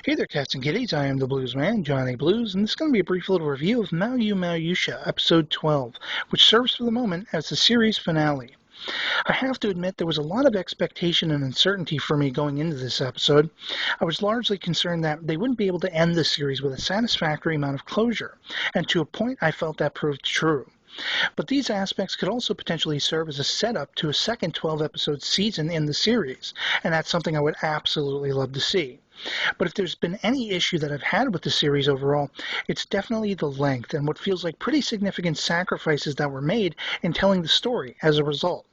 Hey there, cats and kitties. I am the Blues Man, Johnny Blues, and this is going to be a brief little review of Maoyuu Maou Yuusha, Episode 12, which serves for the moment as the series finale. I have to admit there was a lot of expectation and uncertainty for me going into this episode. I was largely concerned that they wouldn't be able to end the series with a satisfactory amount of closure, and to a point I felt that proved true. But these aspects could also potentially serve as a setup to a second 12-episode season in the series, and that's something I would absolutely love to see. But if there's been any issue that I've had with the series overall, it's definitely the length and what feels like pretty significant sacrifices that were made in telling the story as a result.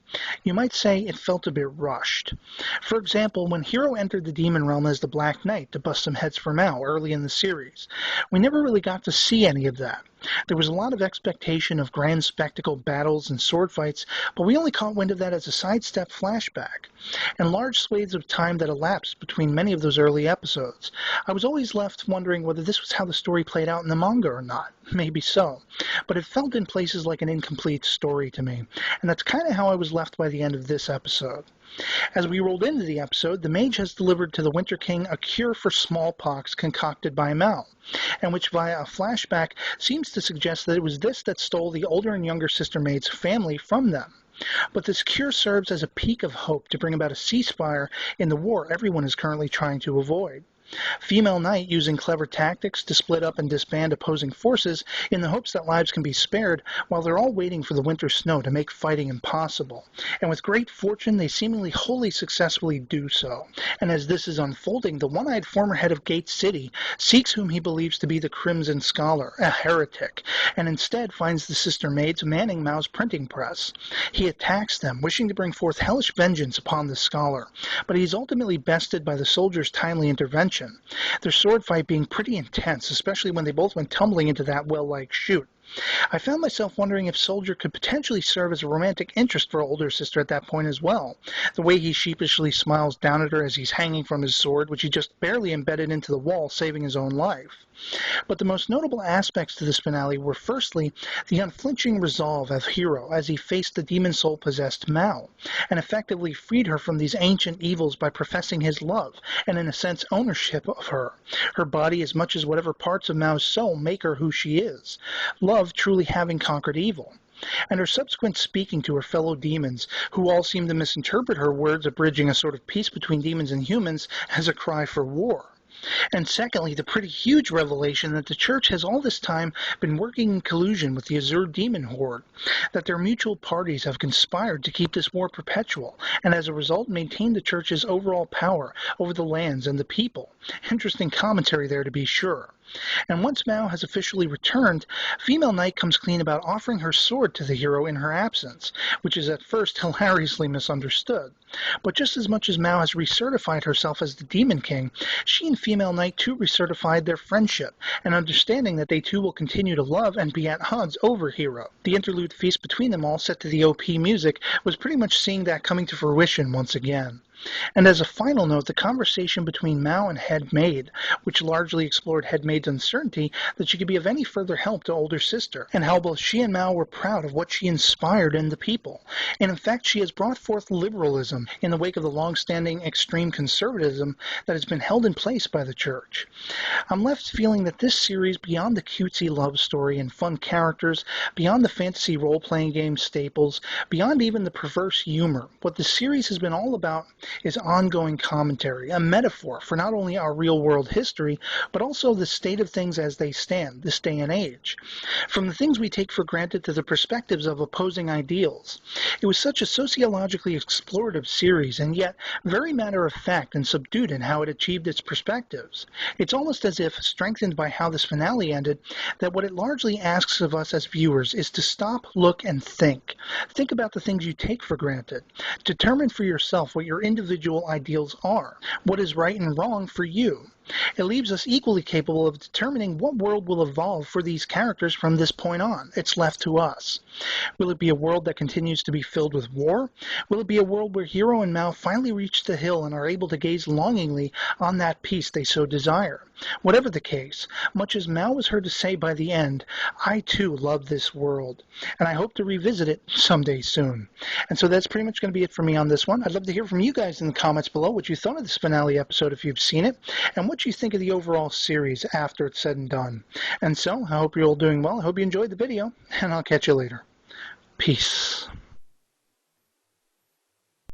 You might say it felt a bit rushed. For example, when Hiro entered the demon realm as the Black Knight to bust some heads for Mao early in the series, we never really got to see any of that. There was a lot of expectation of grand spectacle battles and sword fights, but we only caught wind of that as a sidestep flashback, and large swathes of time that elapsed between many of those early episodes. I was always left wondering whether this was how the story played out in the manga or not. Maybe so, but it felt in places like an incomplete story to me, and that's kind of how I was left by the end of this episode. As we rolled into the episode, the mage has delivered to the Winter King a cure for smallpox concocted by Mao, and which via a flashback seems to suggest that it was this that stole the older and younger sister maid's family from them. But this cure serves as a peak of hope to bring about a ceasefire in the war everyone is currently trying to avoid. Female Knight using clever tactics to split up and disband opposing forces in the hopes that lives can be spared while they're all waiting for the winter snow to make fighting impossible. And with great fortune, they seemingly wholly successfully do so. And as this is unfolding, the one-eyed former head of Gate City seeks whom he believes to be the Crimson Scholar, a heretic, and instead finds the sister maids manning Mao's printing press. He attacks them, wishing to bring forth hellish vengeance upon the scholar, but he's ultimately bested by the soldiers' timely intervention. Their sword fight being pretty intense, especially when they both went tumbling into that well-like chute. I found myself wondering if Soldier could potentially serve as a romantic interest for her older sister at that point as well, the way he sheepishly smiles down at her as he's hanging from his sword, which he just barely embedded into the wall, saving his own life. But the most notable aspects to this finale were firstly the unflinching resolve of Hiro as he faced the demon soul-possessed Mao, and effectively freed her from these ancient evils by professing his love, and in a sense ownership of her body as much as whatever parts of Mao's soul make her who she is. Love truly having conquered evil. And her subsequent speaking to her fellow demons, who all seem to misinterpret her words abridging a sort of peace between demons and humans as a cry for war. And secondly, the pretty huge revelation that the Church has all this time been working in collusion with the Azure Demon Horde, that their mutual parties have conspired to keep this war perpetual, and as a result maintain the Church's overall power over the lands and the people. Interesting commentary there, to be sure. And once Mao has officially returned, Female Knight comes clean about offering her sword to the hero in her absence, which is at first hilariously misunderstood. But just as much as Mao has recertified herself as the Demon King, she and Female Knight too recertified their friendship, and understanding that they too will continue to love and be at odds over Hiro. The interlude feast between them all set to the OP music was pretty much seeing that coming to fruition once again. And as a final note, the conversation between Mao and Head Maid, which largely explored Head Maid's uncertainty that she could be of any further help to older sister, and how both she and Mao were proud of what she inspired in the people. And in fact, she has brought forth liberalism in the wake of the long-standing extreme conservatism that has been held in place by the Church. I'm left feeling that this series, beyond the cutesy love story and fun characters, beyond the fantasy role-playing game staples, beyond even the perverse humor, what the series has been all about is ongoing commentary, a metaphor for not only our real-world history, but also the state of things as they stand, this day and age. From the things we take for granted to the perspectives of opposing ideals. It was such a sociologically explorative series, and yet very matter-of-fact and subdued in how it achieved its perspectives. It's almost as if, strengthened by how this finale ended, that what it largely asks of us as viewers is to stop, look, and think. Think about the things you take for granted. Determine for yourself what your individual ideals are, what is right and wrong for you. It leaves us equally capable of determining what world will evolve for these characters from this point on. It's left to us. Will it be a world that continues to be filled with war? Will it be a world where Hiro and Mao finally reach the hill and are able to gaze longingly on that peace they so desire? Whatever the case, much as Mao was heard to say by the end, I too love this world, and I hope to revisit it someday soon. And so that's pretty much going to be it for me on this one. I'd love to hear from you guys in the comments below what you thought of this finale episode if you've seen it, and what what you think of the overall series after it's said and done. And so, I hope you're all doing well. I hope you enjoyed the video, and I'll catch you later. Peace.